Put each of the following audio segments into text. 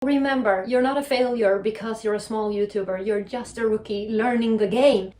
Remember, you're not a failure because you're a small YouTuber. You're just a rookie learning the game.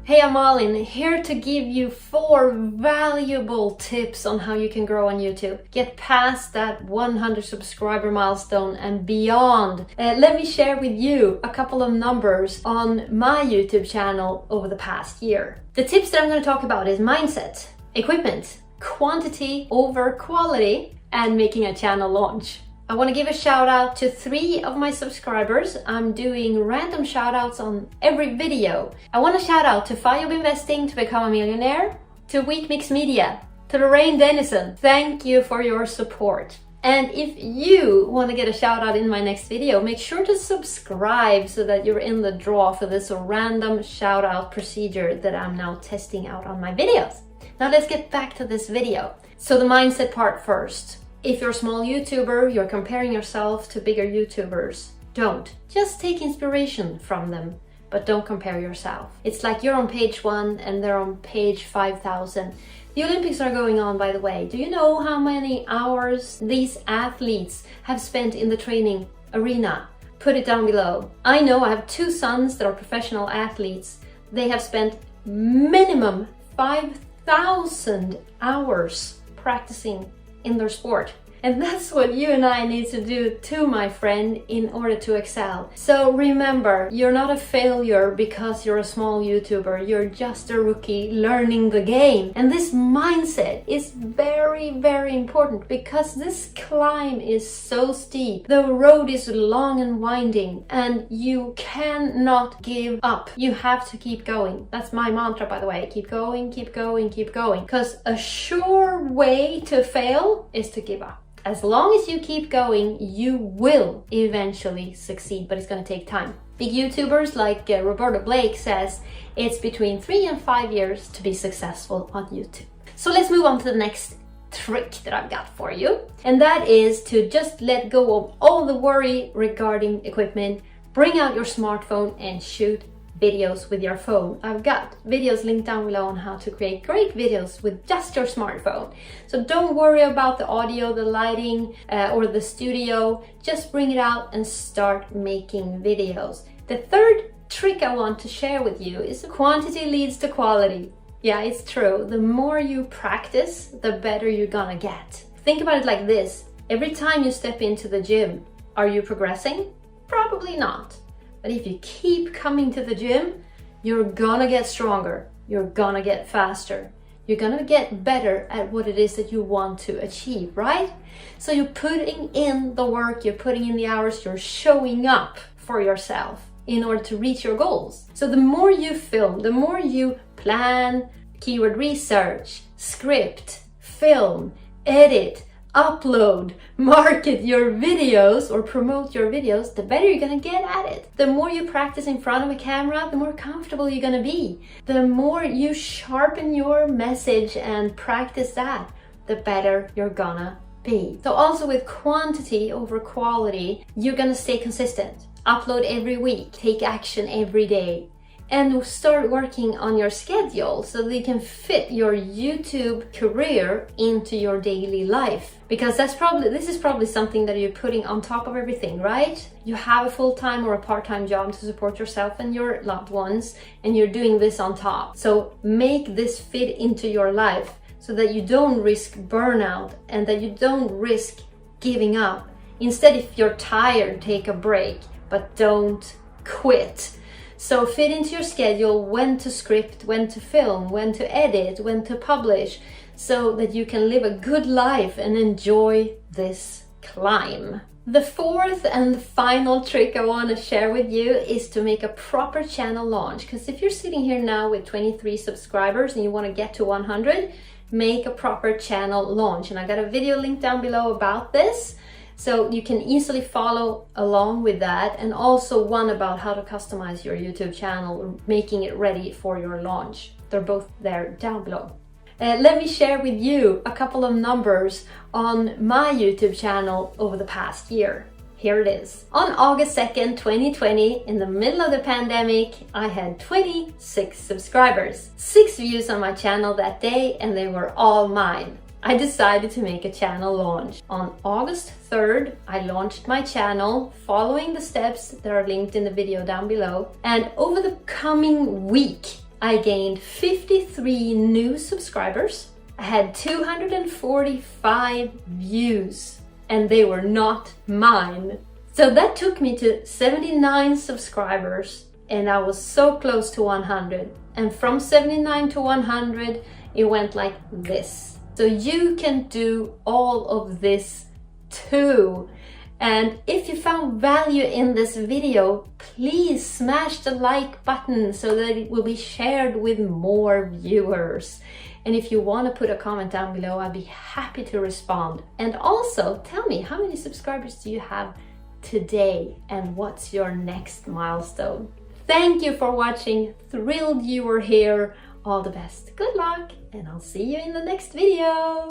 Hey, I'm Malin, here to give you 4 valuable tips on how you can grow on YouTube. Get past that 100 subscriber milestone and beyond. Let me share with you a couple of numbers on my YouTube channel over the past year. The tips that I'm going to talk about is mindset, equipment, quantity over quality, and making a channel launch. I want to give a shout out to 3 of my subscribers. I'm doing random shout outs on every video. I want to shout out to Fayob Investing to Become a Millionaire, to Weak Mix Media, to Lorraine Dennison. Thank you for your support. And if you want to get a shout out in my next video, make sure to subscribe so that you're in the draw for this random shout out procedure that I'm now testing out on my videos. Now let's get back to this video. So the mindset part first. If you're a small YouTuber, you're comparing yourself to bigger YouTubers. Don't. Just take inspiration from them, but don't compare yourself. It's like you're on page 1 and they're on page 5,000. The Olympics are going on, by the way. Do you know how many hours these athletes have spent in the training arena? Put it down below. I know I have 2 sons that are professional athletes. They have spent minimum 5,000 hours practicing in their sport. And that's what you and I need to do too, my friend, in order to excel. So remember, you're not a failure because you're a small YouTuber. You're just a rookie learning the game. And this mindset is very, very important because this climb is so steep. The road is long and winding and you cannot give up. You have to keep going. That's my mantra, by the way. Keep going, keep going, keep going. Because a sure way to fail is to give up. As long as you keep going, you will eventually succeed, but it's going to take time. Big YouTubers like Roberto Blake says it's between 3 and 5 years to be successful on YouTube. So let's move on to the next trick that I've got for you. And that is to just let go of all the worry regarding equipment. Bring out your smartphone and shoot videos with your phone. I've got videos linked down below on how to create great videos with just your smartphone. So don't worry about the audio, the lighting, or the studio. Just bring it out and start making videos. The third trick I want to share with you is quantity leads to quality. Yeah, it's true. The more you practice, the better you're gonna get. Think about it like this. Every time you step into the gym, are you progressing? Probably not. But if you keep coming to the gym, you're gonna get stronger. You're gonna get faster. You're gonna get better at what it is that you want to achieve, right? So you're putting in the work, you're putting in the hours, you're showing up for yourself in order to reach your goals. So the more you film, the more you plan, keyword research, script, film, edit, upload, market your videos or promote your videos, the better you're gonna get at it. The more you practice in front of a camera, the more comfortable you're gonna be. The more you sharpen your message and practice that, the better you're gonna be. So also with quantity over quality, you're gonna stay consistent. Upload every week, take action every day, and start working on your schedule so that you can fit your YouTube career into your daily life. Because this is probably something that you're putting on top of everything, right? You have a full-time or a part-time job to support yourself and your loved ones, and you're doing this on top. So make this fit into your life so that you don't risk burnout and that you don't risk giving up. Instead, if you're tired, take a break, but don't quit. So fit into your schedule when to script, when to film, when to edit, when to publish, so that you can live a good life and enjoy this climb. The fourth and final trick I want to share with you is to make a proper channel launch. Because if you're sitting here now with 23 subscribers and you want to get to 100, make a proper channel launch. And I got a video link down below about this. So you can easily follow along with that, and also one about how to customize your YouTube channel, making it ready for your launch. They're both there down below. Let me share with you a couple of numbers on my YouTube channel over the past year. Here it is. On August 2nd, 2020, in the middle of the pandemic, I had 26 subscribers. 6 views on my channel that day, and they were all mine. I decided to make a channel launch. On August 3rd, I launched my channel following the steps that are linked in the video down below. And over the coming week, I gained 53 new subscribers. I had 245 views, and they were not mine. So that took me to 79 subscribers, and I was so close to 100. And from 79 to 100, it went like this. So you can do all of this too. And if you found value in this video, please smash the like button so that it will be shared with more viewers. And if you want to put a comment down below, I'd be happy to respond. And also tell me, how many subscribers do you have today and what's your next milestone? Thank you for watching. Thrilled you were here. All the best. Good luck, and I'll see you in the next video.